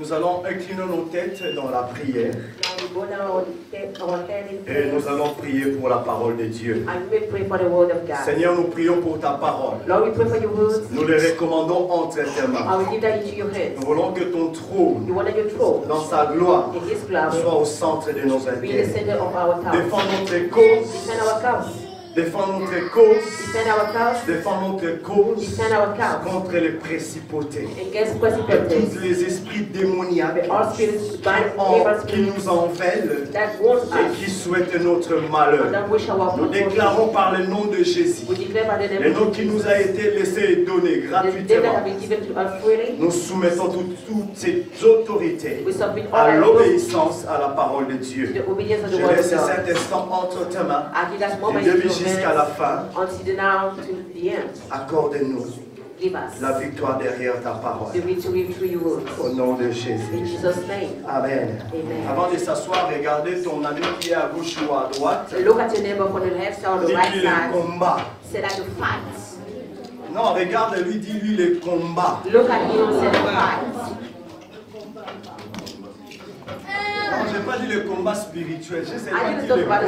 Nous allons incliner nos têtes dans la prière. Et nous allons prier pour la parole de Dieu. Seigneur, nous prions pour ta parole. Nous les recommandons entre tes mains. Nous voulons que ton trône, dans sa gloire, soit au centre de nos intérêts. Défends notre cause. Défends notre cause. Défends notre cause contre les principautés. Tous les esprits démoniaques qui nous enveloppent et qui souhaitent notre malheur. Nous déclarons par le nom de Jésus, le nom qui nous a été laissé et donné gratuitement. Nous soumettons toutes ces autorités à l'obéissance à la parole de Dieu. Je laisse cet instant entre tes mains. Jusqu'à la fin, accorde-nous la victoire derrière ta parole. Au nom de Jésus. Amen. Avant de s'asseoir, regardez ton ami qui est à gauche ou à droite. Dis-lui le combat. Non, regarde-lui, dis-lui le combat. Non, je n'ai pas dit le combat spirituel, j'ai seulement dit le combat.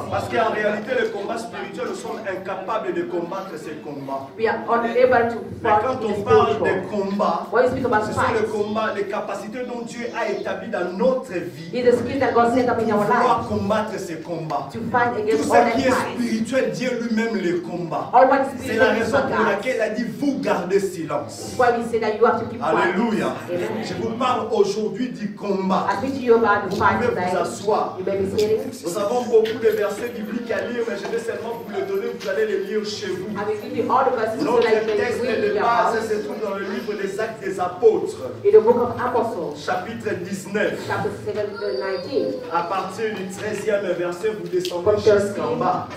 Parce qu'en réalité, le combat spirituel, nous sommes incapables de combattre ces combats. Mais quand on parle de combat, ce sont les combats, les capacités dont Dieu a établies dans notre vie pour pouvoir combattre ces combats. Tout ce qui est spirituel, Dieu lui-même les combat. C'est la raison pour laquelle il a dit, vous gardez silence. Alléluia. Je vous parle aujourd'hui du combat. Vous pouvez vous asseoir. Nous avons beaucoup de versets bibliques à lire, mais je vais seulement vous les donner, vous allez les lire chez vous. Notre texte de base se trouve dans le livre des Actes des Apôtres, chapitre 19. À partir du 13e verset, vous descendez jusqu'en bas.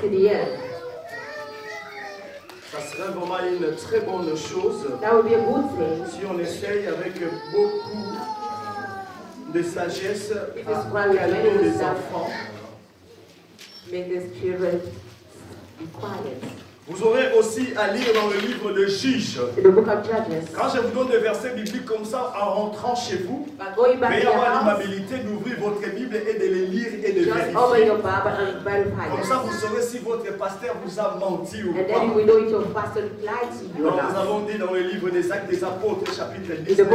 Ça serait vraiment une très bonne chose si on essaye avec beaucoup de sagesse à calmer les enfants. Vous aurez aussi à lire dans le livre de Juges. Quand je vous donne des versets bibliques comme ça, en rentrant chez vous, veuillez avoir l'amabilité d'ouvrir votre Bible et de les lire et de vérifier. Comme ça, vous saurez si votre pasteur vous a menti ou pas. Donc, nous avons dit dans le livre des Actes des Apôtres, chapitre 19,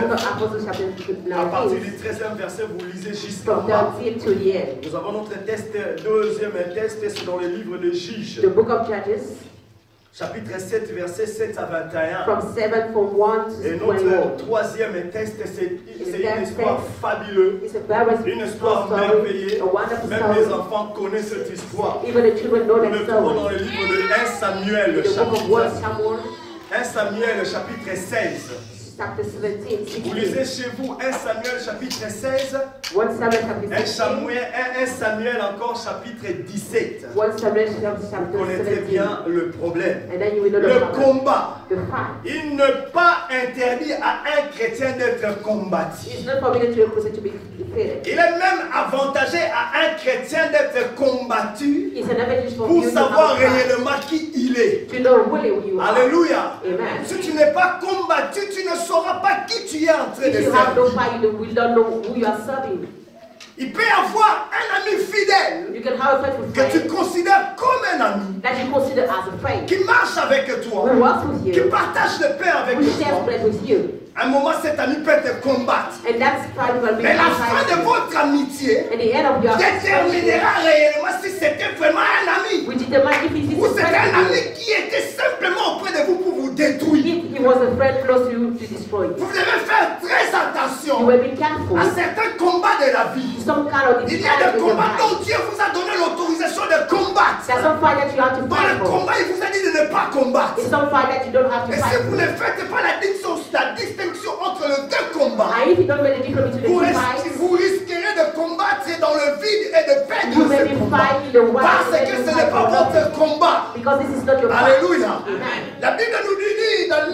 à partir du 13e verset, vous lisez jusqu'en bas. Nous avons notre test, deuxième test, c'est dans le livre de Juges. Chapitre 7, verset 7 à 21. Et notre troisième texte, c'est une histoire fabuleuse, une histoire merveilleuse. Même les enfants connaissent cette histoire. Nous le trouvons dans le livre de 1 Samuel, chapitre 16. Vous lisez chez vous 1 Samuel chapitre 16, 1 Samuel encore chapitre 17. Vous connaissez bien le problème. Le combat. Il n'est pas interdit à un chrétien d'être combattu. Il est même avantagé à un chrétien d'être combattu pour savoir réellement qui il est. Alléluia. Si tu n'es pas combattu, tu ne sauras pas qui tu es en train de servir. Il peut y avoir un ami fidèle que tu considères comme un ami, qui marche avec toi, qui partage le pain avec toi. À un moment, cet ami peut te combattre. Mais la fin de votre amitié déterminera réellement si c'était vraiment un ami. Ou c'était un ami qui était simplement auprès de vous pour vous détruire. Vous devez faire très attention à certains combats de la vie. Il y a des combats dont Dieu vous a donné l'autorisation de combattre. Dans le combat, il vous a dit de ne pas combattre. Et si vous ne faites pas la distinction entre les deux combats, vous risquerez de combattre dans le vide et de perdre ce combat. Parce que ce n'est pas votre combat. Alléluia. La Bible nous dit dans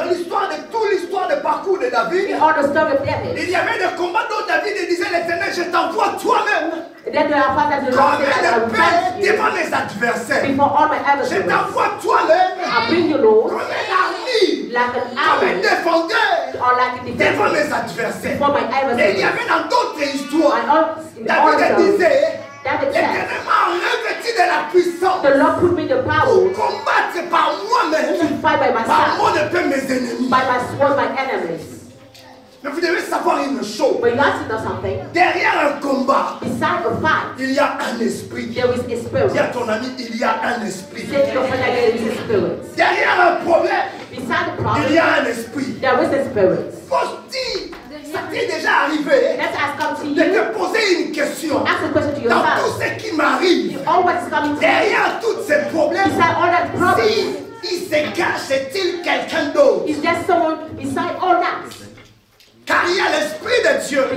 l'histoire de toute l'histoire de parcours de David, il y avait des combats dont David disait l'Éternel, je t'envoie toi-même comme un père devant mes adversaires. Je t'envoie toi-même comme un armure, comme un défendeur devant mes adversaires. Et il y avait dans d'autres histoires, David disait, l'Éternel m'a revêtu de la puissance pour combattre par moi-même, par mon épée mes ennemis. Mais vous devez savoir une chose. Derrière un combat, il y a un esprit. Dis à ton ami, il y a un esprit. Derrière un problème, il y a un esprit. Faut-il, ça t'est déjà arrivé de te poser une question. Dans tout ce qui m'arrive, derrière tous ces problèmes, il se cache, est-il quelqu'un d'autre? Car il y a l'esprit de Dieu et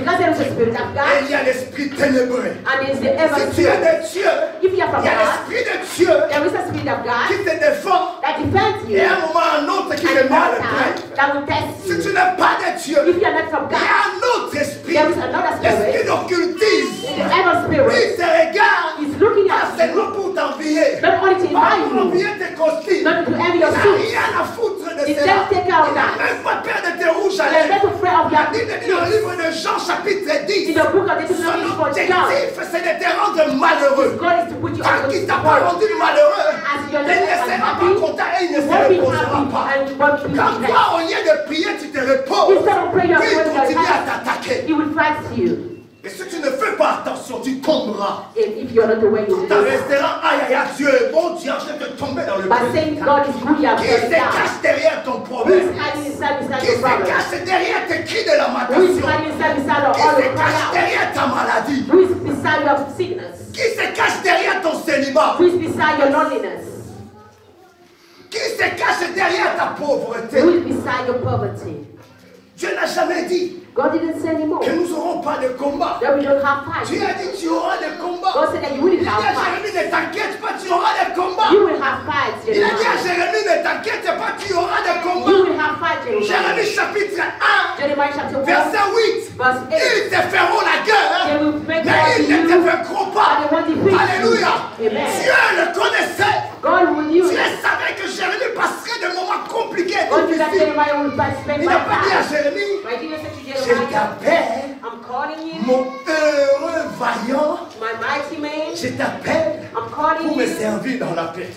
il y a l'esprit ténébreux. Si tu es de Dieu, il y a l'esprit de Dieu qui te défend et à un moment ou à un autre qui te met à l'épreuve. Si tu n'es pas de Dieu, il y a un autre esprit, l'esprit d'occultisme. Il te regarde pas seulement pour t'envier, pas pour envier tes costumes. Il n'a rien à foutre de cela. Il n'a même pas peur de tes rouges à lèvres. La Bible dit dans le livre de Jean chapitre 10, son objectif c'est de te rendre malheureux. Tant qu'il t'a pas rendu malheureux, il ne sera pas content et il ne se reposera pas. Quand toi au lieu de prier tu te reposes, il continue à t'attaquer. Et si tu ne fais pas attention, tu tomberas. Tu resteras, aïe, Dieu est bon, tu es en train de tomber dans le piège. Qui se cache derrière ton problème? Qui se cache derrière tes cris de lamentation? Qui se cache derrière ta maladie? Qui se cache derrière ton célibat? Qui se cache derrière ta pauvreté? Dieu n'a jamais dit que nous n'aurons pas de combat. Dieu a dit que tu auras des combats. Il a dit à Jérémie, ne t'inquiète pas, tu auras des combats. Il a dit à Jérémie, ne t'inquiète pas, tu auras des combats. Jérémie chapitre 1, verset 8. Ils te feront la guerre, mais ils ne te vaincront pas. Alléluia. Dieu le connaissait. Dieu savait que Jérémie passerait des moments compliqués et difficiles. Il n'a pas dit à Jérémie, je t'appelle mon heureux vaillant. Je t'appelle pour me servir dans la paix.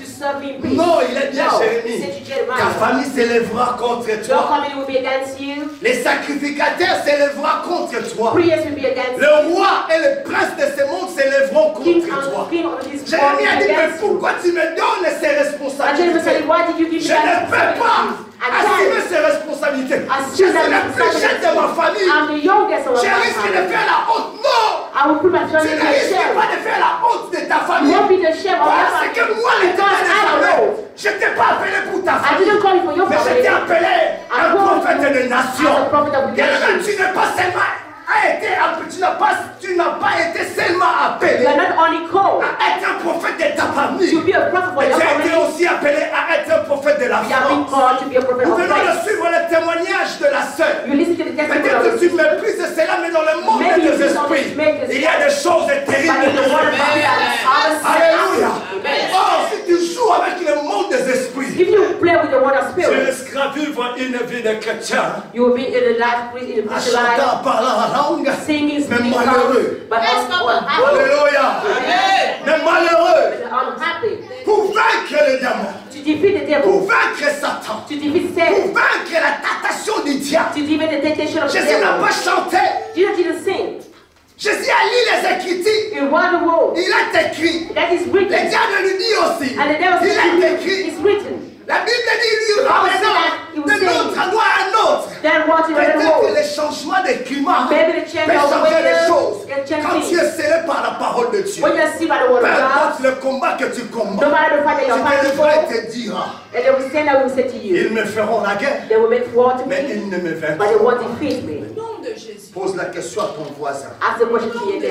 Non, il a dit à Jérémie, ta famille s'élèvera contre toi. Les sacrificateurs s'élèveront contre toi. Le roi et le prince de ce monde s'élèveront contre toi. Jérémie a dit, mais pourquoi tu me donnes ces responsabilités? Je ne peux pas assumer ces responsabilités. Je suis le plus jeune de ma famille. Je risque de faire la honte. Non! Tu ne risques pas de faire la honte de ta famille. Parce que moi, l'Éternel, je ne t'ai pas appelé pour ta famille. Mais je t'ai appelé un prophète de nation. Tu n'es pas seulement tu n'as pas été seulement appelé à être un prophète de ta famille, mais tu as été aussi appelé à être un prophète de la France. Nous venons de suivre le témoignage de la sœur. Peut-être que tu méprises cela, mais dans le monde des esprits, il y a des choses terribles. Alléluia. Or, si tu joues avec le monde des esprits, tu risqueras vivre une vie de chrétien. En chantant, en parlant en langue, mais malheureux. Alléluia. Mais malheureux. Pour vaincre le démon, pour vaincre Satan, pour vaincre la tentation du diable. Jésus n'a pas chanté. Jésus a lu les Écritures. Il a écrit. Le diable lui dit aussi. Il a écrit. La Bible dit lui ramène de l'autre endroit à un autre. Peut-être que le changement de climat peut changer les choses. Quand tu es scellé par la parole de Dieu, peu importe le combat que tu combats, tu devrais te dire, ils me feront la guerre, mais ils ne me vaincront pas. Pose la question à ton voisin.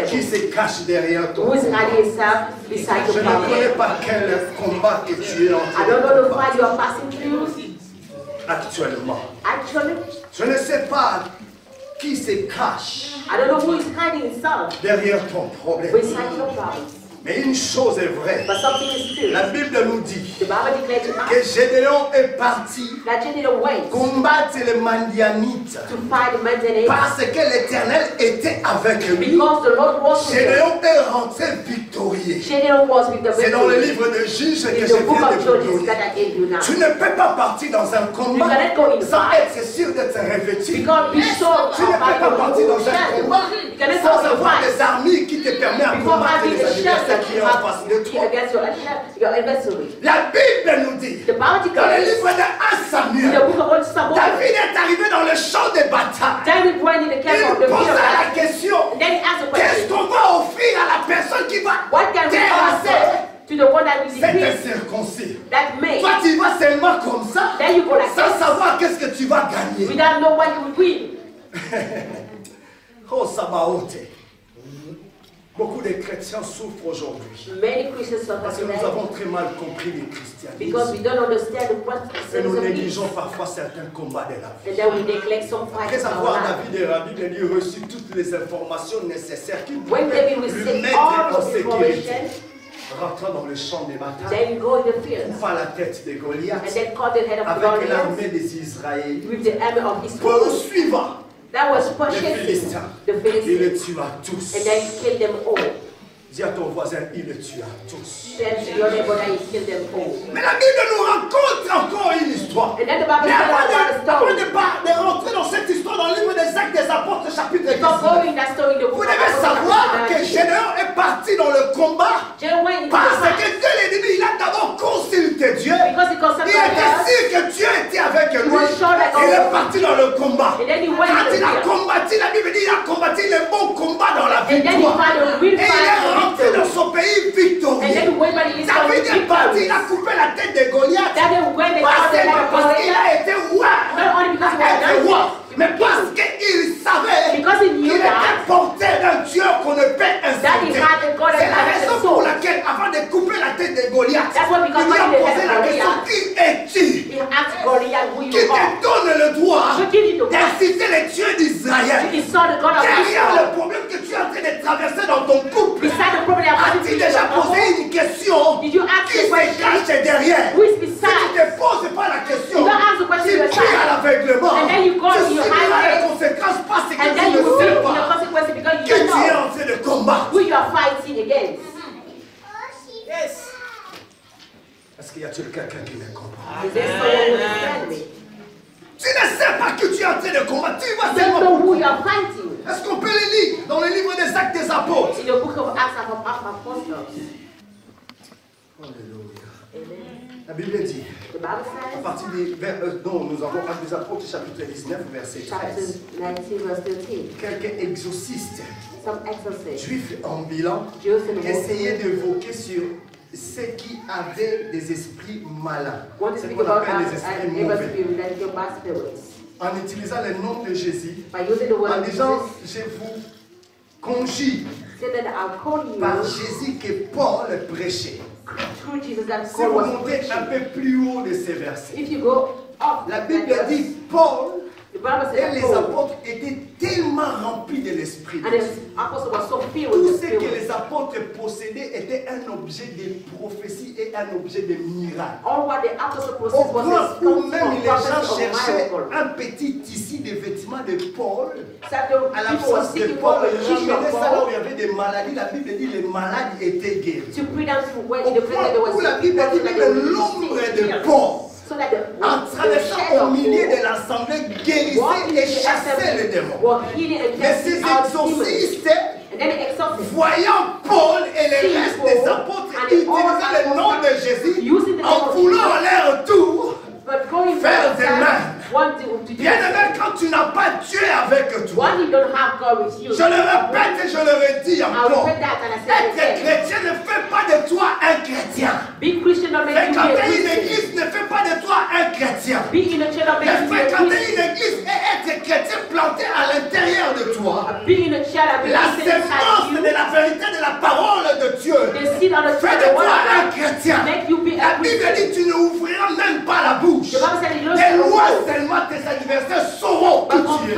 Qui se cache derrière toi? Je ne connais pas quel combat que tu es en train de combattre actuellement. Je ne sais pas qui se cache derrière ton problème. Mais une chose est vraie. La Bible nous dit que Gédéon est parti combattre les Madianites parce que l'Éternel était avec lui. Gédéon est rentré victorieux. C'est dans le livre de Juges que je viens de vous donner. Tu ne peux pas partir dans un combat sans être sûr d'être revêtu. Tu ne peux pas partir dans un combat sans avoir des armes qui te permettent de combattre les adversaires qui est en face de toi. La Bible nous dit, dans le livre de 1 Samuel, David est arrivé dans le champ de bataille. Il posa la question, qu'est-ce qu'on va offrir à la personne qui va terrasser cet incirconcis? Toi tu vas seulement comme ça, sans savoir qu'est-ce que tu vas gagner. Oh Sabaoth. Beaucoup de chrétiens souffrent aujourd'hui parce que nous avons très mal compris le christianisme et nous négligeons parfois certains combats de la vie. Après avoir David et Rabbi dit reçu toutes les informations nécessaires qui pouvaient lui mettre en sécurité. Rentrant dans le champ des batailles, coupa la tête de Goliath avec l'armée des Israélites, poursuivant les Philistins, il les tua tous. Dis à ton voisin, il les tua tous. Mais la Bible nous raconte encore une histoire. Mais avant de rentrer dans cette histoire, dans le livre des Actes des Apôtres, chapitre 19, vous devez savoir que Gédéon est parti dans le combat parce que Dieu l'ennemi, il a d'abord consulté Dieu. Il était sûr que Dieu était avec lui. Il est parti dans le combat. Quand il a combattu, la Bible dit il a combattu le bon combat dans la victoire. Et il est rentré dans son pays victorieux. David est parti, il a coupé la tête de Goliath. Parce qu'il a été roi. Mais parce qu'il savait qu'il était porté d'un Dieu qu'on ne peut insulter. C'est la raison pour laquelle, avant de couper la tête de Goliath, il lui a posé la question, qui es-tu? Qui te donne le droit d'inciter les dieux d'Israël? Derrière le problème que tu es en train de traverser dans ton couple, as-tu déjà posé une question? Qui se cache derrière? Si tu ne te poses pas la question, tu pries à l'aveuglement. Tu subiras les conséquences parce que tu ne sais pas que tu es en train de combattre. Est-ce qu'il y a quelqu'un qui me comprend? Tu ne sais pas que tu es en train de combattre. Tu vas seulement. Est-ce qu'on peut les lire dans le livre des Actes des Apôtres? Alléluia. La Bible dit, à partir dont nous avons Actes des Apôtres, chapitre 19, verset 13. Quelques exorcistes juifs ambulants essayaient d'évoquer sur ceux qui avaient des esprits malins. C'est ce qu'on appelle les esprits mauvais. En utilisant le nom de Jésus, en disant, je vous conjure par Jésus que Paul prêchait. Si vous montez un peu plus haut de ces versets, la Bible dit Paul et les apôtres étaient tellement remplis de l'Esprit de Dieu. Tout ce que les apôtres possédaient était un objet de prophétie et un objet de miracle. Au point où même les gens cherchaient un petit tissu de vêtements de Paul, à la place de Paul, ramenaient ça là où il y avait des maladies. La Bible dit que les malades étaient guéris. Au point où la Bible dit que l'ombre de Paul, en traversant au milieu de l'assemblée, guérissait et chassait les démons. Mais ces exorcistes, voyant Paul et les restes des apôtres utiliser le nom de Jésus en voulant à leur tour faire des mains. Bien aimé, quand tu n'as pas Dieu avec toi, je le répète et je le redis encore, être chrétien ne fait pas de toi un chrétien. Fréquenter une église ne fait pas de toi un chrétien. Mais fréquenter une église et être chrétien planté à l'intérieur de toi, la sémence de la vérité de la parole de Dieu fait de toi un chrétien. La Bible dit tu n'ouvriras même pas la bouche. Les lois seulement tes adversaires sauront que tu es.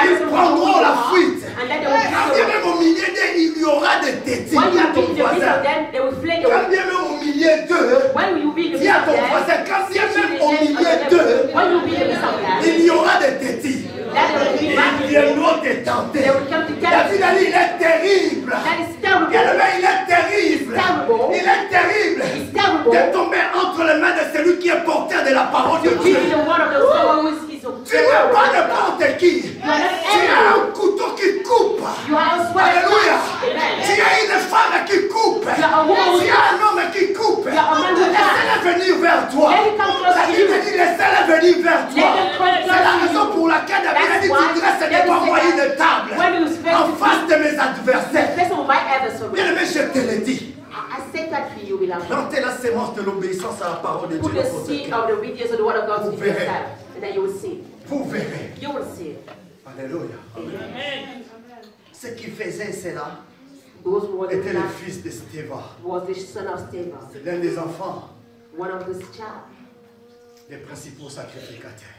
Ils prendront la fuite. Même au milieu d'eux, il y aura des tétis à ton voisin. viendront te tenter. David a dit, il est terrible. Bien-aimé, il est terrible. Il est terrible de tomber entre les mains de celui qui est porteur de la parole de Dieu. Tu n'es pas n'importe qui. Tu as un couteau qui coupe. Alléluia. Tu as une femme qui coupe. Tu as un homme qui coupe. Laissez-les venir vers toi. La Bible dit, laissez-les venir vers toi. C'est la raison pour laquelle David a dit, tu dresses devant moi une table en face de mes adversaires. Bien-aimé, je te le dis. Plantez la sémence de l'obéissance à la parole de Dieu. Vous verrez. Vous verrez. Alléluia. Ce qui faisait cela était le fils de Stéva. C'est l'un des enfants des principaux sacrificateurs.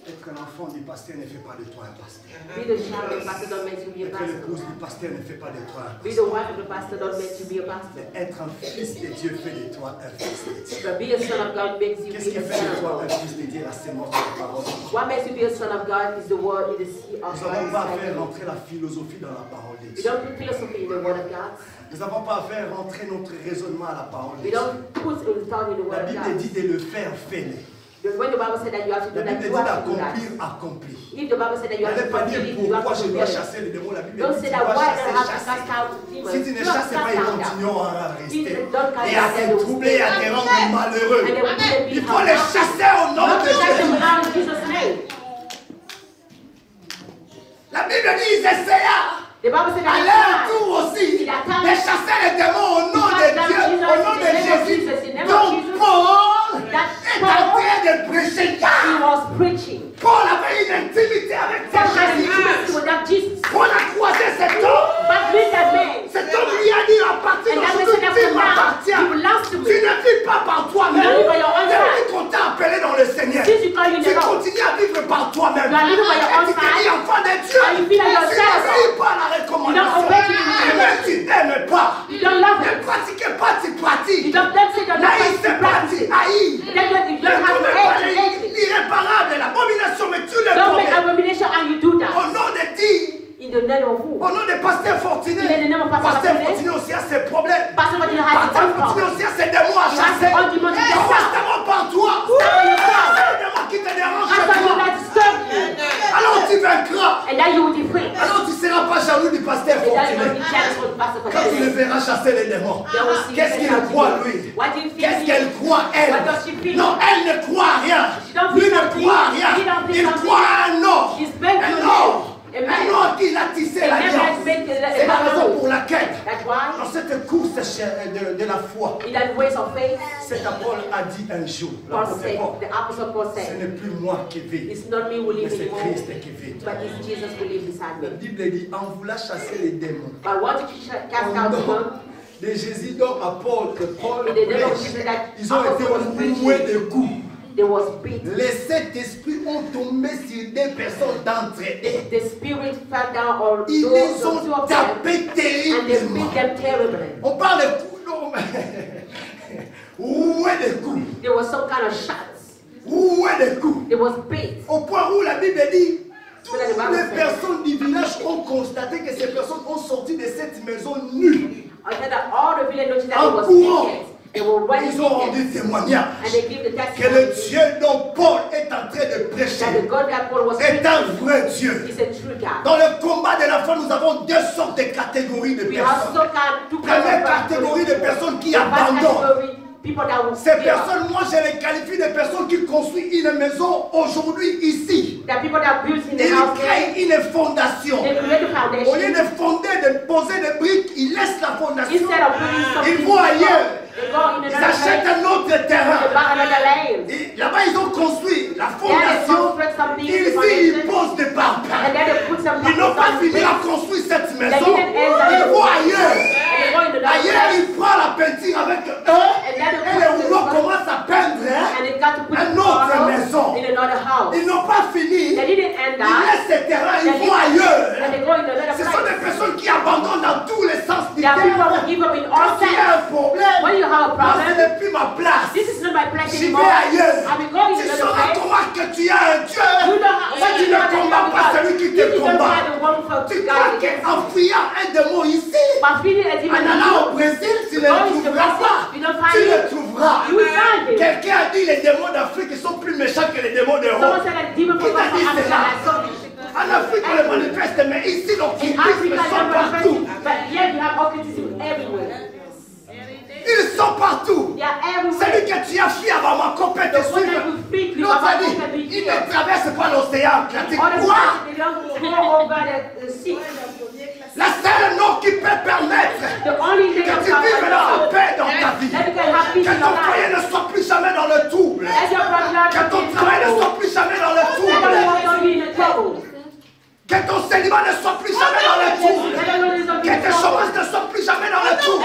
Être un enfant du pasteur ne fait pas de toi un pasteur. Être l'épouse du pasteur ne fait pas de toi un pasteur. Mais être un fils de Dieu fait de toi un fils de Dieu. Qu'est-ce qui fait de toi un fils de Dieu? La sémence de la parole. Nous n'avons pas à faire rentrer la philosophie dans la parole de Dieu. Nous n'avons pas à faire rentrer notre raisonnement à la parole de Dieu. La Bible dit de le faire, fais-le. When the Bible said that you have to do that, you have to do that. If the Bible said that you have to fulfill it, you have to fulfill it. Don't say that why I have to cast out demons. Si tu ne chasses pas, ils continueront à rester et à te troubler et à te rendre malheureux. Il faut les chasser au nom de Jésus. La Bible dit qu'ils essayent à leur tour aussi de chasser les démons au nom de Dieu, au nom de Jésus. Donc Paul est en train de prêcher. Paul avait une intimité avec Jésus. Paul a croisé cet homme. Cet homme lui a dit à partir d'aujourd'hui, tu m'appartiens. Tu ne vis pas par toi-même. Depuis qu'on t'a appelé dans le Seigneur, tu continues à vivre par toi-même. Et tu te dis enfant de Dieu. Tu ne vis pas la recommandation. Mais tu n'aimes pas. Ne pratiquez pas, tu pratiques. N'haïssez pas, tu haïs. Ne commets pas l'irréparable, l'abomination, mais tu le commets. Au nom de qui? Au nom de Pasteur Fortuné. Pasteur Fortuné aussi a ses problèmes. Pasteur Fortuné aussi a ses démons à chasser. Constamment par toi. C'est le démon qui te dérange chez toi. Alors tu vaincras. Alors tu ne seras pas jaloux du Pasteur Fortuné. Quand tu le verras chasser les démons, qu'est-ce qu'il croit lui? Qu'est-ce qu'elle croit elle? Non, elle ne croit rien. Lui ne croit rien. Il croit à un or. Un or. Un homme qui a tissé l'alliance. C'est la raison pour laquelle, dans cette course de la foi, cet apôtre a dit un jour, ce n'est plus moi qui vis, mais c'est Christ qui vit. La Bible dit, en voulant chasser les démons, de Jésus donc apôtre Paul, ils ont été noués de coups. Les sept esprits ont tombé sur des personnes d'entre eux. Ils les ont tapés terriblement. On parle de coups. Où est le coup? Où est le coup? Au point où la Bible dit, toutes les personnes du village ont constaté que ces personnes ont sorti de cette maison nues. En courant. Ils ont rendu témoignage que le Dieu dont Paul est en train de prêcher est un vrai Dieu. Dans le combat de la foi, nous avons deux sortes de catégories de personnes. Première catégorie de personnes qui abandonnent. Ces personnes, moi je les qualifie de personnes qui construisent une maison aujourd'hui ici. Ils créent une fondation. Au lieu de fonder, de poser des briques, ils laissent la fondation. Ils vont ailleurs. Ils achètent un autre terrain. Là-bas, ils ont construit la fondation. Ici, ils posent des parpaings. Ils n'ont pas fini à construire cette maison. Ils vont ailleurs. Ailleurs, ils prennent la peinture avec eux. Et les rouleaux commencent à peindre une autre maison. Ils n'ont pas fini. Ils laissent ces terrains. Ils vont ailleurs. Ce sont des personnes qui abandonnent dans tous les sens du terme. Quand il y a un problème, ce n'est plus ma place. J'y vais ailleurs. Tu sauras comment que tu as un Dieu. Si tu ne combats pas Tu crois qu'en fuyant un démon ici, en allant au Brésil, tu ne le trouveras pas. Tu le trouveras. Quelqu'un a dit les démons d'Afrique sont plus méchants que les démons d'Europe. Qui t'a dit cela? En Afrique, on les manifeste, mais ici, l'occultisme sont partout. Ils sont partout. Celui que tu as fui avant ma copine te suivre. L'autre a dit, il ne traverse pas l'océan Atlantique. Quoi? La seule nom qui peut permettre que tu vives la paix dans ta vie, que ton foyer ne soit plus jamais dans le trouble, que ton travail ne soit plus jamais dans le trouble, que ton célibat ne soit plus jamais dans le trouble, que tes chômages ne soient plus jamais dans le trouble.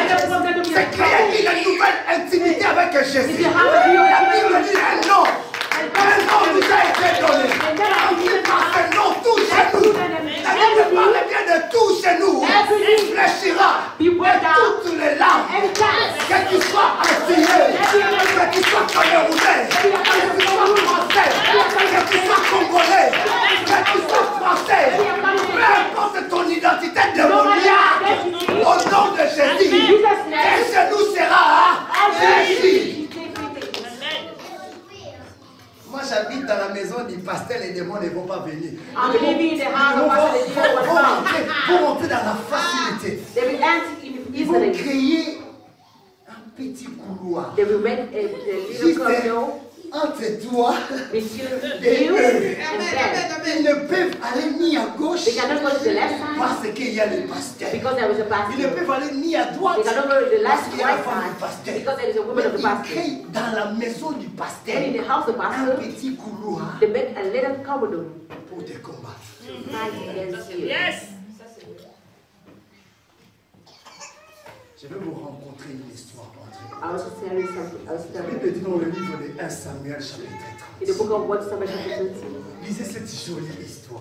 C'est créer une nouvelle intimité avec Jésus. La Bible dit un nom nous a été donné. Par ce nom, tout chez nous. La Bible parle bien de tout chez nous. Il fléchira de toutes les larmes. Que tu sois antillais, que tu sois camerounais, que tu sois français, que tu sois congolais, que tu sois français. Peu importe ton identité démoniaque, au nom de Jésus, et chez nous sera fléchi. Moi j'habite dans la maison du pasteur, les démons ne vont pas venir. Pour rentrer dans la facilité. Ils vont créer un petit couloir. Entre toi et eux. Ils ne peuvent aller ni à gauche parce qu'il y a le pasteur. Ils ne peuvent aller ni à droite parce qu'il y a la femme du pasteur. Ils créent dans la maison du pasteur un petit couloir pour te combattre. Je vais vous rencontrer une histoire entre vous. La Bible dit dans le livre de 1 Samuel chapitre 30. Lisez cette jolie histoire.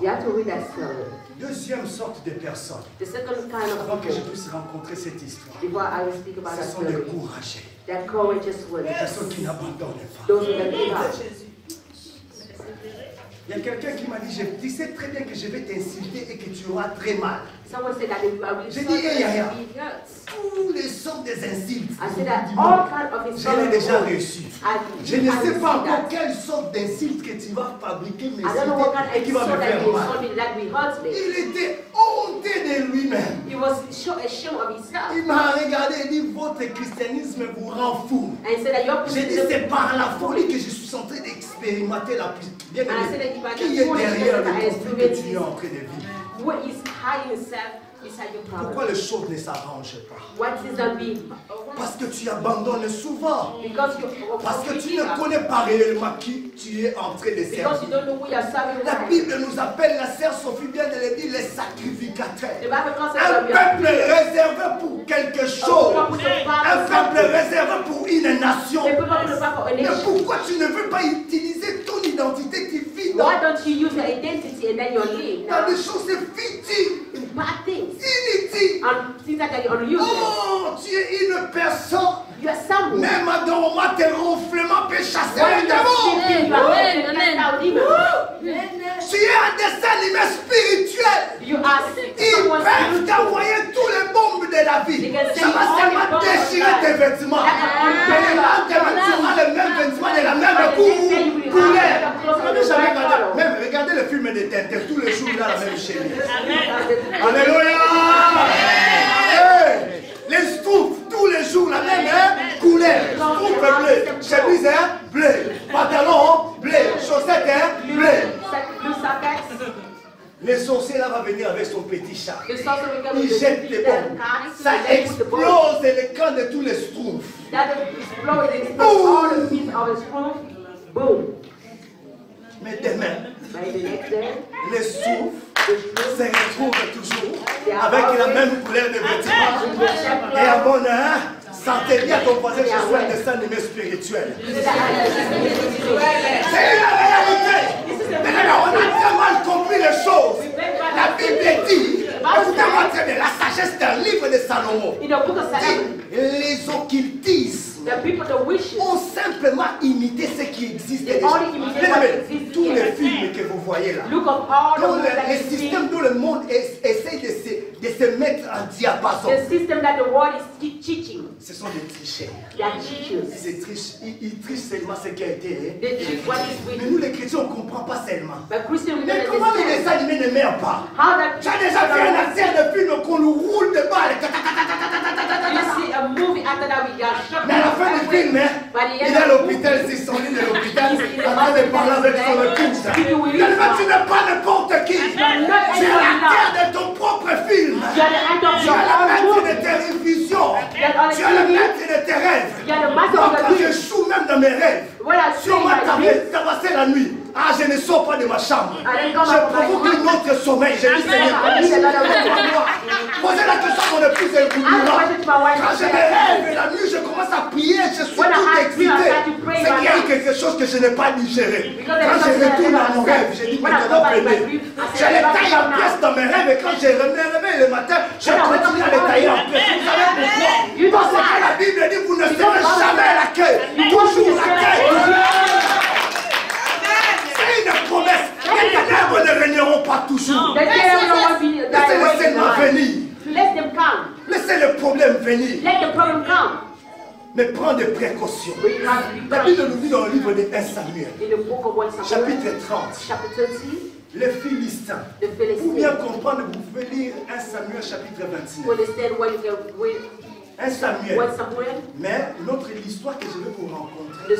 Deuxième sorte de personnes. Avant que je puisse rencontrer cette histoire, ce sont les courageux. Les personnes qui n'abandonnent pas. Il y a quelqu'un qui m'a dit, tu sais très bien que je vais t'insulter et que tu auras très mal. J'ai dit, Yaya, tous les sortes des insultes, je l'ai déjà reçu. Je ne sais pas encore quelle sorte d'insultes que tu vas fabriquer, mais et qui va me faire mal. Il était honté de lui-même. Il m'a regardé et dit, votre christianisme vous rend fou. J'ai dit, c'est par la folie que je suis en train d'expérimenter la puissance. Bien aimé, qui est derrière le conflit que tu es en train de vivre? Pourquoi les choses ne s'arrangent pas? Parce que tu abandonnes souvent. Parce que tu ne connais pas réellement qui tu es en train de servir. La Bible nous appelle, la sœur Sophie vient de le dire, les sacrificateurs. Un peuple réservé pour quelque chose. Un peuple réservé pour une nation. Mais pourquoi tu ne veux pas utiliser ton identité qui vit dans des choses futiles? Inutile. Oh, tu es une personne. Même un dormant, tes ronflements peut chasser les démons. Tu es un dessin animé spirituel. Ils peuvent t'envoyer tous les bombes de la vie. Ça va seulement déchirer tes vêtements. Mais les lendemains, tu auras le même vêtement de la même couleur. Même regardez le film de Tintin, tous les jours, il a la même chemise. Alléluia. Les stouffes, tous les jours, la même couleur. Stouffes bleu, chemise bleu, pantalon bleu, chaussettes bleu. Le sorcier là va venir avec son petit chat. Il jette les bombes. Ça explose le camp de tous les stouffes. Mais demain, les stouffes se retrouvent toujours avec la même couleur de vêtements. Et à bon heure, sentez bien ton voisin chez soi un dessin animé spirituel. C'est la réalité. Mais là, on a très mal compris les choses. La Bible dit, écoutez-moi très bien, la sagesse d'un livre de Salomon. Les occultistes ont simplement imité ce qui existe déjà. Tous les films que vous voyez là. Dans les systèmes dont le monde essaie de se mettre en diapason. Ce sont des tricheurs. Ils trichent seulement ce qui a été. Mais nous les chrétiens, on ne comprend pas seulement. Mais comment les dessins animés ne meurent pas? Tu as déjà vu un acteur de film qu'on nous roule de balles. Mais à la fin du film, il est à l'hôpital, c'est son lit de l'hôpital, en train de parler avec son épouse. Tu n'es pas n'importe qui. Tu es l'acteur de ton propre film. Tu es le maître de tes révisions. Tu es le maître de tes rêves. Moi, quand je joue même dans mes rêves, si on m'a tabassé la nuit, je ne sors pas de ma chambre. Je provoque un autre sommeil. Je dis, Seigneur, posez la question à mon épouse et vous direz. Quand je me rêve la nuit, je commence à prier, je suis tout excité. C'est qu'il y a quelque chose que je n'ai pas digéré. Quand je retourne à mon rêve, je dis, maintenant, venez. Je les taille en pièces dans mes rêves et quand je me réveille le matin, je continue à les tailler en pièces. Vous savez pourquoi? Parce que la Bible dit, vous ne serez jamais la queue. Toujours la queue. Une promesse. Les ténèbres ne régneront pas toujours. Laissez-les seulement venir. Laissez le problème venir. Mais prends des précautions. La Bible nous dit dans le livre de 1 Samuel, chapitre 30, les Philistins. Pour bien comprendre, vous pouvez lire 1 Samuel chapitre 29. 1 Samuel. Mais l'histoire que je vais vous rencontrer,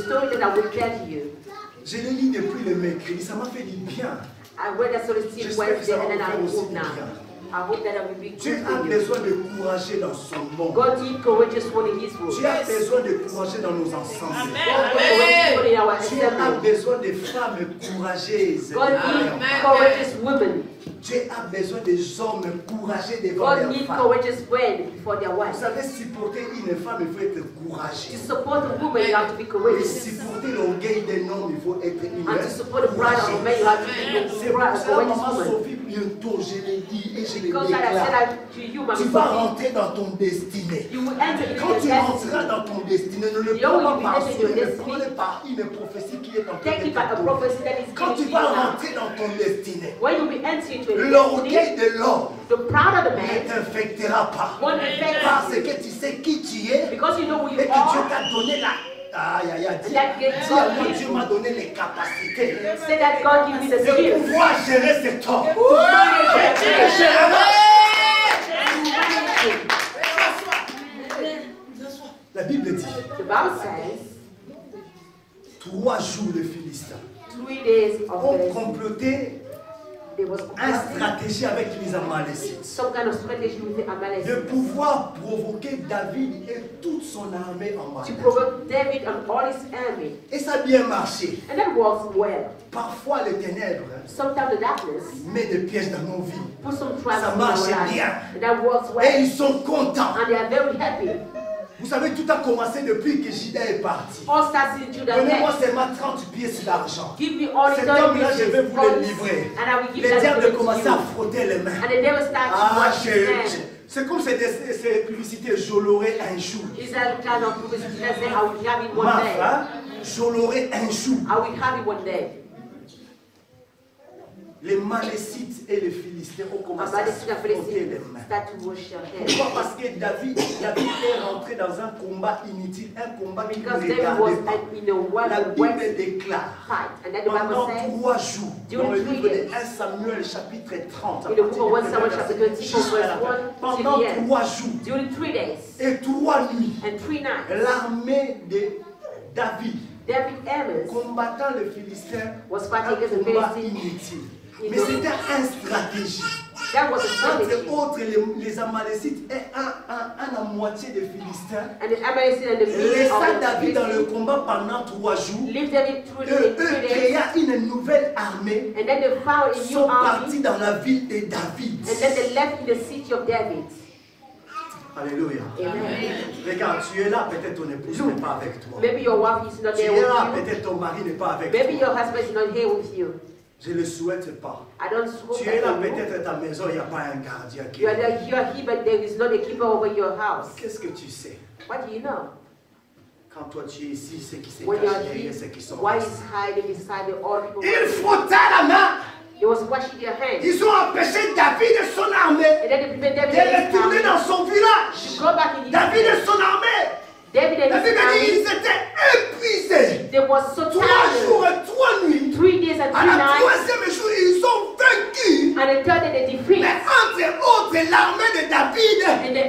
je l'ai lu depuis le mercredi, ça m'a fait du bien. J'espère que ça va vous faire aussi du bien. Dieu a besoin de courager dans son monde. Dieu a besoin de courager dans nos ensembles. Dieu a besoin de femmes courageuses. Dieu a besoin des hommes courageux devant leurs femmes. Vous savez, supporter une femme, il faut être courageux. Et supporter l'orgueil d'un homme, il faut être une courageux. C'est pour ça, maman Sophie, bientôt, je l'ai dit et je l'ai déclaré. Tu vas rentrer dans ton destinée. Quand tu rentreras dans ton destinée, ne le prends pas par soi, mais prends-le par une prophétie qui est en toi. Quand tu vas rentrer dans ton destinée, l'orgueil de l'homme ne t'infectera pas. Parce que tu sais qui tu es et que Dieu t'a donné la... Dieu m'a donné les capacités de pouvoir gérer cet homme. La Bible dit 3 jours de Philistins ont comploté une stratégie avec les Amalécites de pouvoir provoquer David et toute son armée en marche. Et ça a bien marché. Parfois les ténèbres mettent des pièges dans nos vies. Ça marche bien. Et ils sont contents. Vous savez, tout a commencé depuis que Judas est parti. Donnez-moi seulement 30 pièces d'argent. Cet homme-là, je vais vous le livrer. Les diables ont commencé à frotter les mains. C'est comme ces publicités, je l'aurai un jour. Je l'aurai un jour. Les Malécites et les Philistins ont commencé à se frotter les mains. Pourquoi? Parce que David est rentré dans un combat inutile, un combat qui ne regardait pas. La Bible déclare pendant 3 jours, dans le livre de 1 Samuel chapitre 30, pendant 3 jours et 3 nuits, l'armée de David combattant les Philistins, un combat inutile. Mais c'était une stratégie. Entre autres, les Amalécites et à moitié des Philistins laissant David dans le combat pendant 3 jours. Eux créèrent une nouvelle armée. Ils sont partis dans la ville de David. Alléluia. Regarde, tu es là, peut-être ton épouse n'est pas avec toi. Tu es là, peut-être ton mari n'est pas avec toi. Je ne le souhaite pas. Tu es là, peut-être à ta maison, il n'y a pas un gardien qui est là. Qu'est-ce que tu sais? Quand toi tu es ici, c'est qui s'est caché derrière, c'est qui sont restés. Il frotta la main Ils ont empêché David et son armée de retourner dans son village. David et son armée. La Bible dit qu'ils étaient épuisés. 3 jours et 3 nuits. 3 days and 3 À la nights. 3e jour, ils sont vaincus. And the third day they defeat. Mais entre autres, l'armée de David et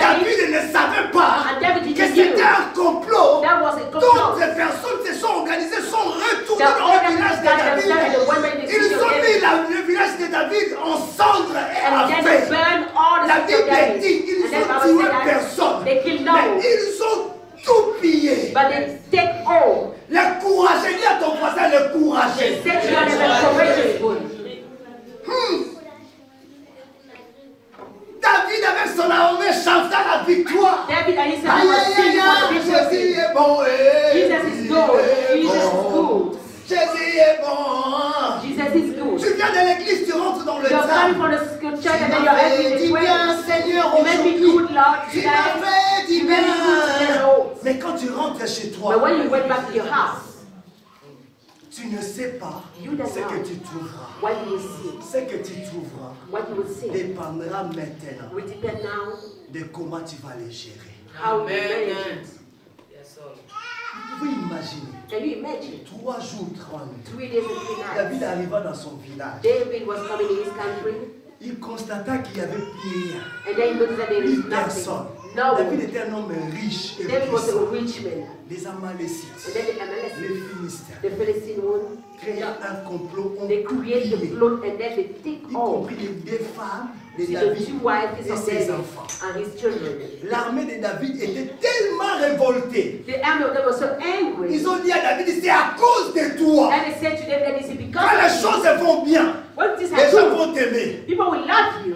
David ne savait pas que c'était un complot. D'autres personnes se sont organisées, sont retournées dans le village de David. Ils ont mis le village de David en cendres et en feu. La Bible dit qu'ils ont tué personne. Mais ils ont tout pillé. But they take all. Le courageux, dis à ton voisin le courageux. David avec son armée chantait la victoire. David and his army was singing for the victory. Jésus est bon. Jesus is good. Jesus is good. Jésus est bon. Jesus is good. Tu viens de l'église, tu rentres dans le You're coming from the scripture and then you're having the bien, Seigneur, you may be good, Lord, tu today. m'as fait du You may be good, bien. Lord. Mais quand tu rentres chez toi, But when you went back to your house, tu ne sais pas You don't ce que know. tu trouveras. what you will see, Ce que tu trouveras what you will see, dépendra maintenant will depend now de comment tu vas les gérer. how you manage it. Vous pouvez imaginer, Can you imagine? 3 jours, 3 nuits. 3 days and 3 nights. David arriva dans son village. David was coming in his country, Il constata qu'il n'y avait plus rien. and then he noticed that there is Plus personne. nothing. No. David était un homme riche et David was puissant. a rich man. Les Amalécites, And then the les Amalekites, Philistins, the Philistine one, créant un complot, ont they create the pillé, plot and then they take y all. compris les 2 femmes de See the David 2 wives et of ses David enfants. and his children. L'armée de David était tellement révoltée. The army of them was so angry. Ils ont dit à David, c'est à cause de toi. And they said to them that this is because Quand les of you. choses vont bien, When this les gens happens, vont t'aimer. people will love you.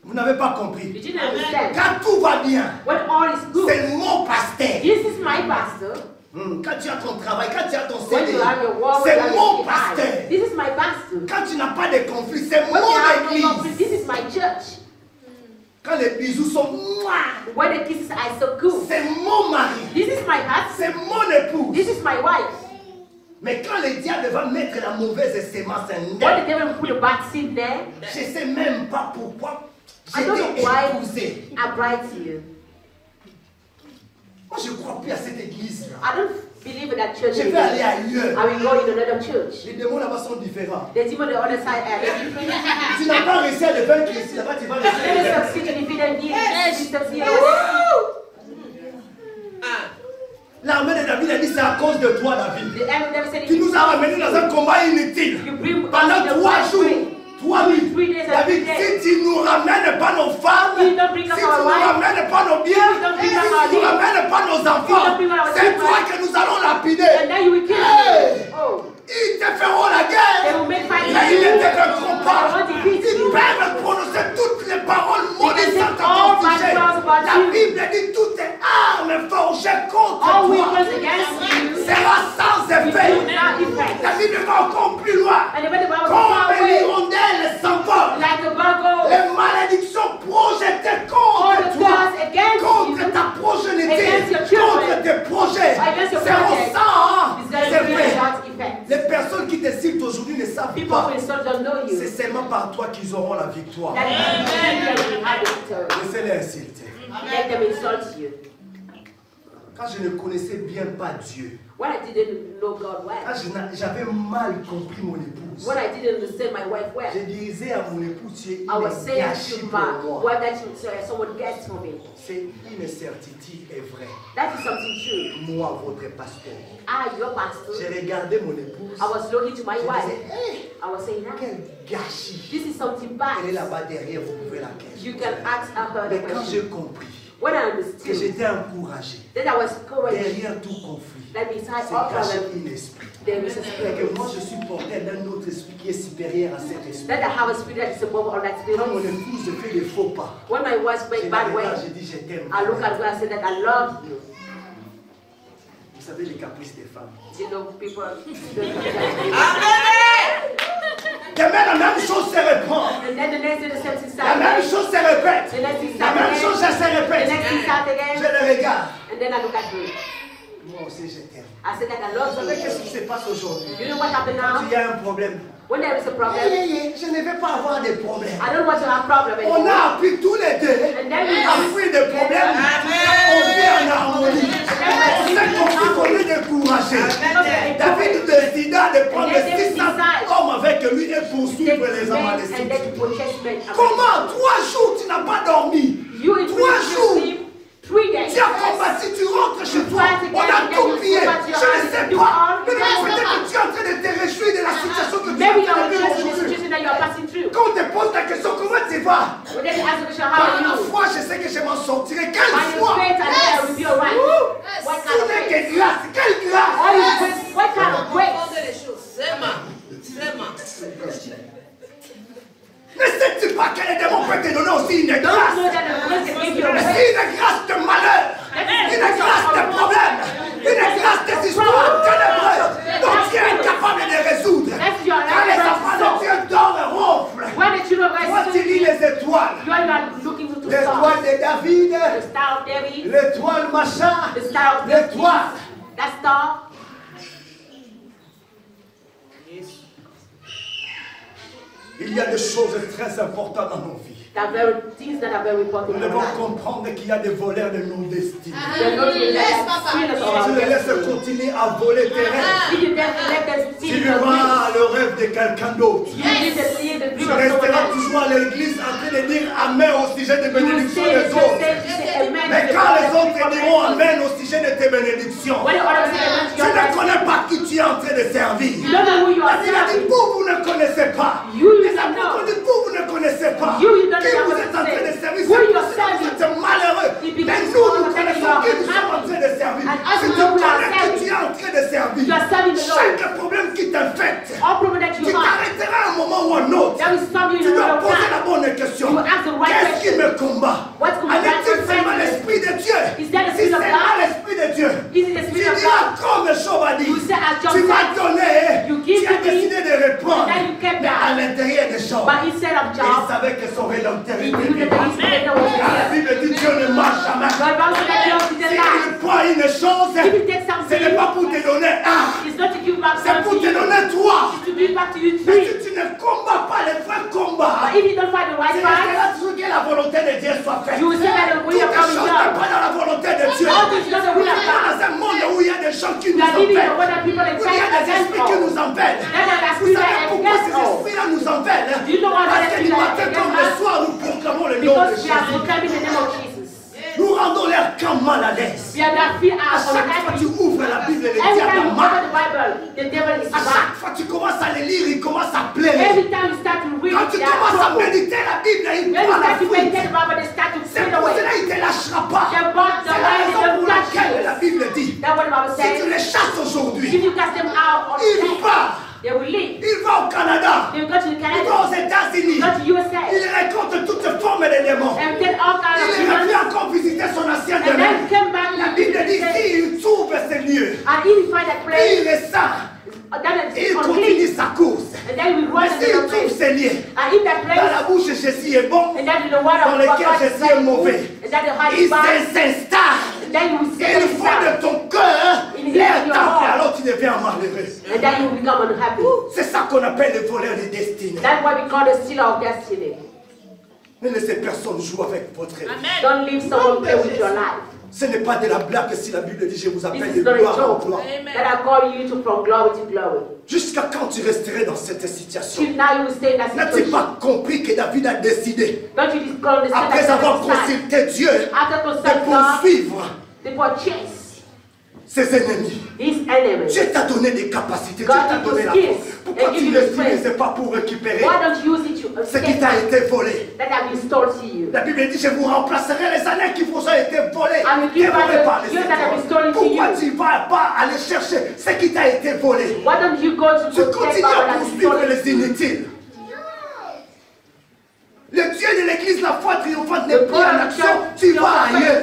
Vous n'avez pas compris. Did you understand? Quand tout va bien, When all is good, c'est mon pasteur. this is my pastor. Quand tu as ton travail, quand tu as ton When CD, you have your work, c'est when you have mon your pasteur. eyes, this is my pastor. Quand tu n'as pas de conflit, c'est When you have mon no conflict, église. this is my church. Quand les bisous sont mouah, When the kisses are so good, c'est mon mari. this is my husband. C'est mon épouse. This is my wife. Mais quand le diable va mettre la mauvaise sémence en When elle, the devil will put a bad seed there, je ne sais même pas pourquoi I don't know j'étais why épousé. I brought you. Moi, je ne crois plus à cette église-là. I don't believe in that church Je vais aller anymore. ailleurs. I will go in another church. Les démons là-bas sont différents. The demon on the other side are different. Tu n'as pas réussi à le vaincre ici, là-bas tu vas réussir à le Let us vaincre. succeed in defeating Yes. Jesus. Succeed on L'armée de David a dit c'est à cause de toi, David. The enemy never said Tu nous as ramenés dans un combat inutile. you bring us Pendant in the 3 right jours, way. 3 nuits. 3 days and David, 3 days. si tu nous ramènes pas nos femmes, You si don't tu bring nous us our wife. ramènes pas nos biens, You don't si bring us tu our nous needs. ramènes pas nos You enfants, don't bring our c'est children. toi que nous allons lapider. And then you will kill Hey! them. Oh. Ils te feront la They guerre. will make fight Mais ils ne te vaincront They pas. won't defeat Ils you. peuvent prononcer toutes les paroles maudissantes à all ton bad sujet. words about La you. Bible dit toutes tes armes forgées contre All toi weapons against you sera sans will effet. not effect. La Bible va encore plus loin. And when the Bible goes Comme far une away, hirondelle s'envole. like a bugle, Les malédictions projetées all contre the toi, curse against contre you, ta progénité, against your children, contre tes projets, against your seront project, sans is going to be effet. without effect. Les personnes qui te citent aujourd'hui ne savent People pas. will still don't know you. C'est seulement par toi qu'ils auront la victoire. That is you have the victory. Laissez-les insulter. Let them insult you. Quand je ne connaissais bien pas Dieu, When I didn't know God well, quand j'avais mal compris mon épouse, when I didn't understand my wife well, je disais à mon épouse, tu es I was une saying gâchis to pour my moi. wife that someone gets for me. C'est une certitude est vraie. That is something true. Moi, votre pasteur, Your pastor, j'ai regardé mon épouse. I was looking to my Je wife. disais, hey, I was saying, quel gâchis. this is something Elle est bad. là-bas derrière, vous pouvez la You cacher. can ask her Mais the quand question. j'ai compris When I que understood, j'étais encouragé, then I was courage. derrière tout conflit, That beside c'est all caché problem, un esprit. there is a Et spirit. que moi, je suis porté d'un autre esprit qui est supérieur à cet esprit. That I have a spirit that is above all that Quand mon spirit. épouse fait des faux pas, When my wife je make bad way, j'ai dit je t'aime. I look at her and say that I love you. Vous savez les caprices des femmes. You know, people. Demain, la même chose se répand. And then the next day the same thing La même starts. chose se répète. The next thing La même starts chose again. se The répète. next thing starts Je again. le regarde. And then I look at her. Moi aussi, je t'aime. I said that I Vous love savez you. qu'est-ce qui se passe aujourd'hui? You know what happened Quand now? il y a un problème, When there is a problem, je ne vais pas avoir de problèmes. I don't want to have problem anymore. On a appris tous les deux à fuir des problèmes. On vit en harmonie. On sait qu'on est découragé. David décida de prendre 600 hommes avec lui et poursuivre les Amalécites. Comment 3 jours tu n'as pas dormi? 3 jours. Tu as combattu, tu rentres chez toi, on a tout plié, je ne sais pas, mais peut-être que tu es en train de te réjouir de la situation que tu es en train de vivre. Quand on te pose la question, comment tu vas? Par la foi, je sais que je m'en sortirai. Quelle foi? Quelle grâce, quelle grâce! Ne sais-tu pas quel démon peut te donner aussi une grâce? Une grâce de malheur, une grâce de problème, une grâce des histoires ténébreuses dont tu es incapable de résoudre. Quand les enfants de Dieu dorment et ronflent, toi tu lis les étoiles. L'étoile de David, l'étoile machin, l'étoile. Il y a des choses très importantes dans nos vies. Nous devons comprendre qu'il y a des voleurs de nos destinées. Tu les laisses continuer à voler tes rêves. Tu vivras le rêve de quelqu'un d'autre. Tu resteras toujours à l'église en train de dire Amen au sujet des bénédictions des autres. Mais quand les autres diront Amen au sujet de tes bénédictions, tu ne connais pas qui tu es en train de servir. La Bible a dit vous ne connaissez pas. Les apôtres ont dit vous ne connaissez pas. Qui vous êtes en train de servir, vous êtes malheureux. Mais nous connaissons qui nous sommes en train de servir. Si tu connais qui tu es en train de servir, chaque problème qui t'infecte, tu t'arrêteras à un moment ou un autre. Tu dois poser la bonne question. Qu'est-ce qui me combat? Est-il seulement l'Esprit de Dieu? Si c'est pas l'Esprit de Dieu, tu diras comme Job a dit, tu m'as donné, tu as décidé de répondre. Mais à l'intérieur de Job, il savait que son rédempteur était vivant. La Bible dit Dieu ne marche jamais. S'il prend une chose, ce n'est pas pour te donner un, c'est pour te donner 3. Mais si tu ne combats pas les vrais combats, tu resteras toujours que la volonté de Dieu soit faite. Toutes les choses ne pas dans la volonté de Dieu. Dans un monde où il y a des gens qui nous empêchent, où il y a des esprits qui nous empêchent. Vous savez pourquoi ces esprits-là nous empêchent? Parce que du matin comme le soir, nous proclamons le nom de Jésus. Nous rendons leur camp mal à l'aise. À chaque fois que tu ouvres la Bible, le diable a mal. À chaque fois que tu commences à les lire, il commence à pleurer. Quand tu commences à méditer la Bible, il prend la fuite. C'est pour cela qu'il ne te lâchera pas. C'est la raison pour laquelle la Bible dit, si tu les chasses aujourd'hui, il part. Il va au Canada, il va aux États-Unis, il récolte toutes formes de démons. Il ne vient encore visiter son ancien demeure. La Bible dit s'il trouve ces lieux, il est saint, il continue sa course. Mais s'il trouve ces lieux, dans la bouche Jésus est bon, dans lequel Jésus est mauvais, il s'installe. Il faut de ton cœur les temps, alors tu deviens malheureux. C'est ça qu'on appelle le voleur de destinée. Ne laissez personne jouer avec votre vie. Don't leave someone play with your life. Ce n'est pas de la blague si la Bible dit je vous appelle de gloire en gloire. Jusqu'à quand tu resterais dans cette situation? N'as-tu pas compris que David a décidé, après avoir consulté Dieu, de poursuivre ses ennemis? Dieu t'a donné des capacités, Dieu t'a donné la force. Pourquoi tu ne l'utilises pas pour récupérer ce qui t'a été volé? La Bible dit je vous remplacerai les années qui vous ont été volées. Pourquoi tu ne vas pas aller chercher ce qui t'a été volé? Tu continues à poursuivre les inutiles. Le Dieu de l'église, la foi triomphante n'est pas en action, tu vas ailleurs.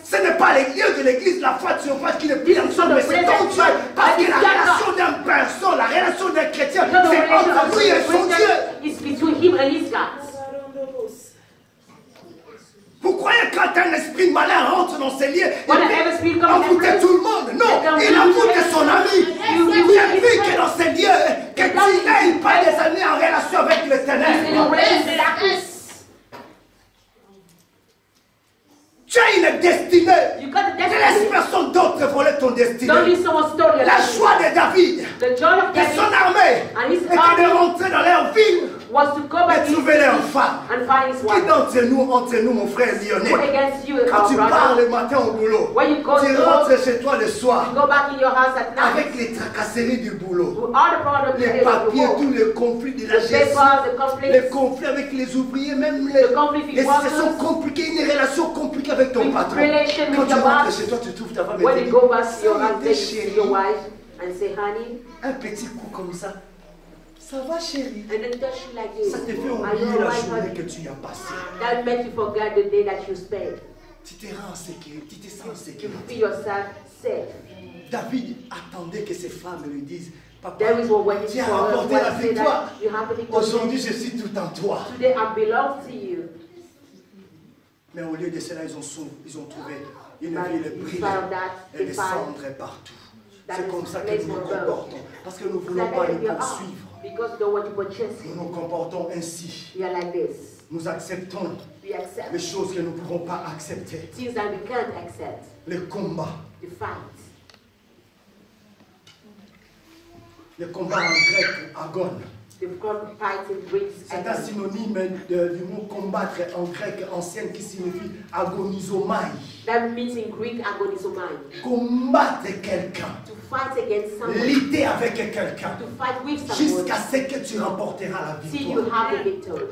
Ce n'est pas le Dieu de l'église, la foi triomphante qui n'est plus en action, mais c'est ton Dieu. Parce que la relation d'un personne, la relation d'un chrétien, c'est entre lui et son Dieu. Pourquoi croyez quand un esprit malin rentre dans ces lieux, il envoûter tout le monde? Non, il envoûte son ami. Bien vu que dans ces lieux, que tu n'aies pas des amis en relation avec le ténèbre. Tu as une destinée. Ne laisse personne d'autre voler ton destinée. La joie de David, de son armée, était de rentrer dans leur ville et trouver leur femme. Qui d'entre nous, mon frère Lyonnais, quand tu pars le matin au boulot, tu rentres chez toi le soir avec les tracasseries du boulot, les papiers, tous les conflits de la gestion, les conflits avec les ouvriers, même les situations compliquées, une relation compliquée avec ton patron. Quand tu rentres chez toi, tu trouves ta femme et tu dis, un petit coup comme ça. Ça va, chérie. Ça te fait oublier la journée que tu as passée. Tu te rends en sécurité, tu te sens en sécurité. David attendait que ses femmes lui disent, Papa, tu as remporté la victoire. Aujourd'hui, je suis tout en toi. Mais au lieu de cela, ils ont trouvé une ville brillante et des cendres partout. C'est comme ça que nous nous comportons. Parce que nous ne voulons pas les poursuivre. Nous nous comportons ainsi. Nous acceptons les choses que nous ne pouvons pas accepter. Le combat. Le combat en grec, agon. C'est un synonyme du mot combattre en grec ancien qui signifie agonizomai. That means in Greek agonizomai. Combattre quelqu'un. To fight against someone. Lutter avec quelqu'un. To fight with someone. Jusqu'à ce que tu remporteras la victoire. Till you have the victory.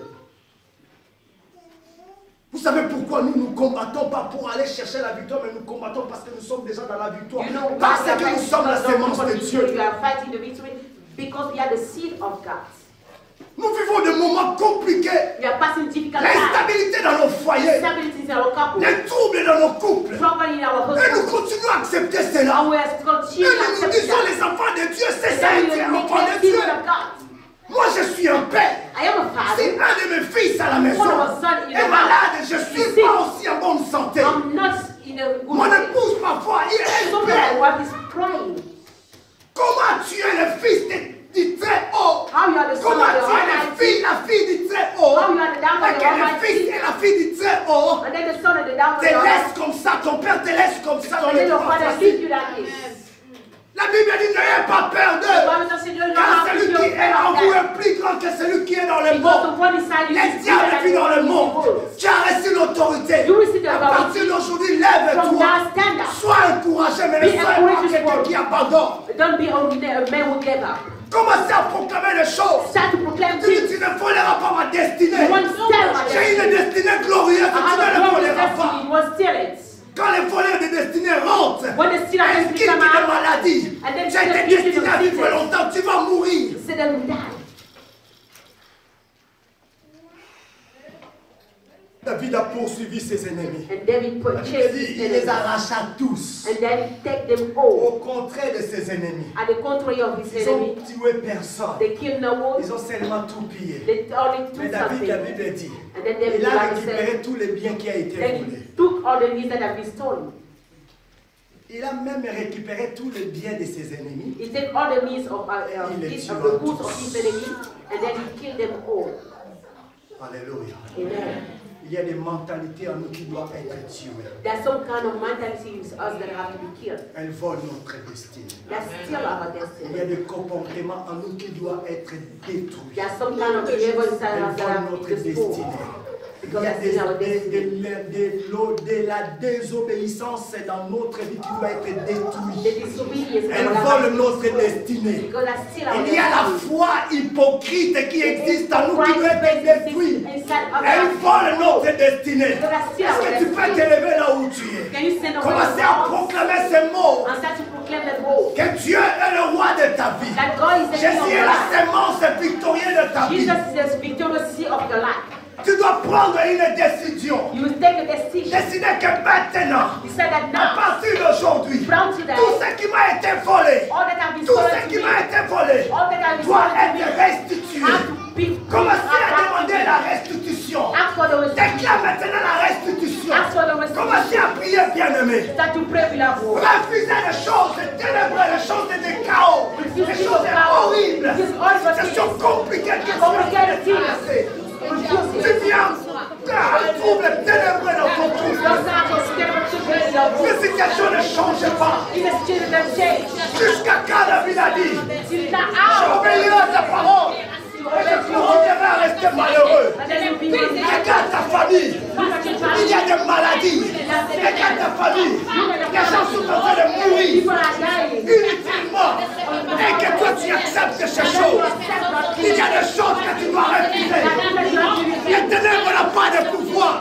Vous savez pourquoi nous ne combattons pas pour aller chercher la victoire, mais nous combattons parce que nous sommes déjà dans la victoire. Parce que nous sommes la sémence de Dieu. You are fighting the victory because we are the seed of God. Nous vivons des moments compliqués. L'instabilité dans nos foyers. Les troubles dans nos couples. Et nous continuons à accepter cela. Et nous disons les enfants de Dieu, c'est ça être un enfant de Dieu. Moi je suis un père. Si un de mes fils à la maison est malade, je ne suis pas aussi en bonne santé. Mon épouse parfois, il est père. Comment tu es le fils du très haut? Comment tu es la fille du très haut? Et que le fils et la fille du très haut te laissent comme ça, ton père te laisse comme ça dans les bras. La Bible dit n'ayez pas peur d'eux, car celui qui est en vous est plus grand que celui qui est dans le monde. Les diables vivent dans le monde. Tu as reçu l'autorité. À partir d'aujourd'hui, lève-toi. Sois encouragé, mais ne sois pas quelqu'un qui abandonne. Commencez à proclamer les choses. Tu ne voleras pas ma destinée. J'ai une destinée glorieuse. Tu ne la voleras pas. Quand les voleurs de destinée rentrent, est-ce qu'il y a des maladies? Tu as été destiné à vivre longtemps, tu vas mourir. David a poursuivi ses ennemis. Il les arracha tous. Au contraire de ses ennemis. Ils ont tué personne. Ils ont seulement tout pillé. Mais David, la Bible dit, il a récupéré tous les biens qui ont été volés. Il a même récupéré tous les biens de ses ennemis. Il les tua. Alléluia. Il y a des mentalités en nous qui doivent être tuées. Elles volent notre destinée. Il y a des comportements en nous qui doivent être détruits. Elles volent notre destinée. Il y a de la désobéissance dans notre vie qui doit être détruite. Elle vole notre destinée. Il y a la foi hypocrite qui existe en nous qui doit être détruite. Elle vole notre destinée. Est-ce que tu peux te lever là où tu es? Commencez à proclamer ces mots. Que Dieu est le roi de ta vie. Jésus est la sémence victorieuse de ta vie. Tu dois prendre une décision. Décider que maintenant, à partir d'aujourd'hui, tout ce qui m'a été volé, doit être restitué. Commencez à demander la restitution. Déclare maintenant la restitution. Commencez à prier, bien-aimé. Refusez les choses ténébreuses, les choses de chaos, les choses horribles, les situations compliquées tu viens, trouve les ténébreux dans ton couple. Les situations ne changent pas. Jusqu'à quand David a dit, j'obéirai à ta parole. Et je continuerai à rester malheureux. Regarde ta famille. Il y a des maladies. Regarde ta famille. Les gens sont en train de mourir inutilement. Et que toi tu acceptes ces choses. Il y a des choses que tu dois refuser. Les ténèbres n'ont pas de pouvoir.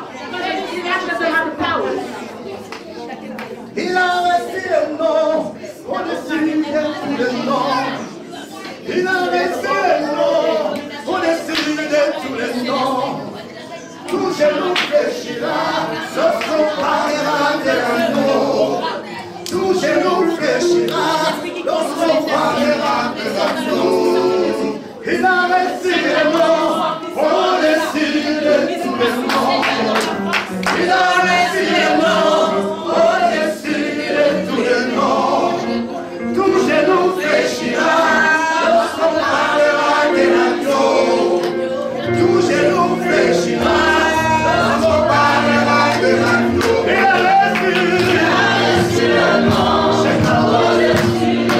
Il a resté le nom au-dessus de tous les noms. Il a resté le nom au-dessus de tous les noms. Tout genou fléchira, ce son parlera de l'agneau. Tout genou fléchira, lorsqu'on parlera de l'agneau. Il a resté le nom au-dessus de tous les noms. Il a resté le nom au-dessus de tous les noms. Tout genou fléchira. On parlera de l'agneau. Tout genou fléchira. On parlera de l'agneau. Il a reçu le nom. C'est la au-dessus de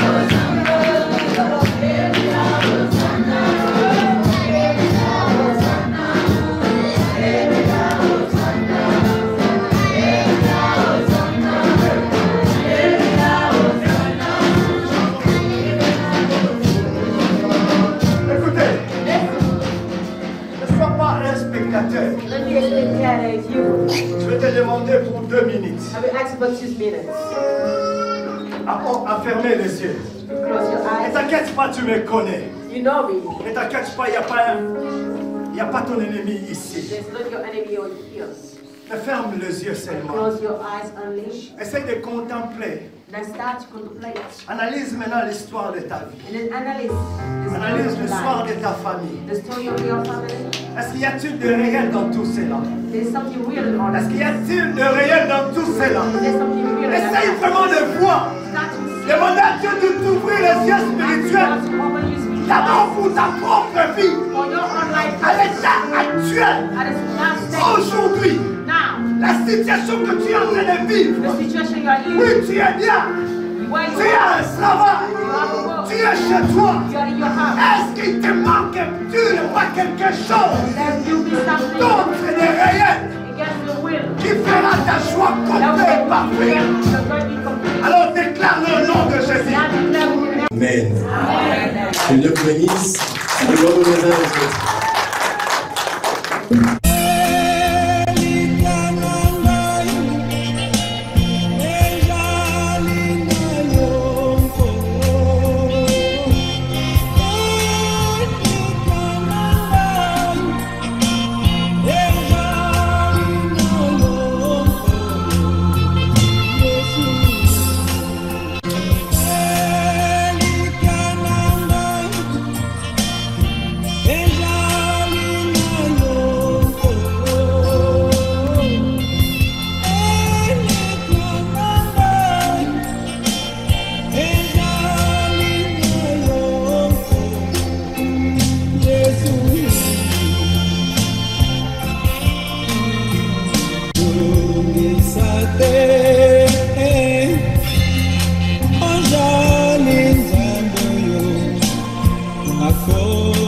tous les noms. Il a reçu le nom. Au-dessus de tous les noms. Tout genou fléchira. On parlera de l'agneau. Tout genou fléchira. Fermez les yeux. Et t'inquiète pas, tu me connais. You know me. Et t'inquiète pas, il n'y a pas ton ennemi ici. Mais ferme les yeux seulement. Close your eyes only. Essaye de contempler. Then start to contemplate. Analyse maintenant l'histoire de ta vie. And then analyse l'histoire de ta famille. The story of your family. Est-ce qu'il y a-t-il de réel dans tout cela? There's something weird in all Est-ce qu'il y a-t-il de réel dans tout cela? There's something weird. Essaye vraiment de voir. Demandez à Dieu de t'ouvrir les yeux spirituels. D'abord pour ta propre vie. À l'état actuel. Aujourd'hui. La situation que tu es en train de vivre. Oui, tu es bien. Tu es à un travail. Tu es chez toi. Est-ce qu'il te manque quelque chose d'autre de réel qui fera ta joie complète et parfaite? Alors déclare le nom de Jésus. Amen. Que Dieu vous bénisse. Lord.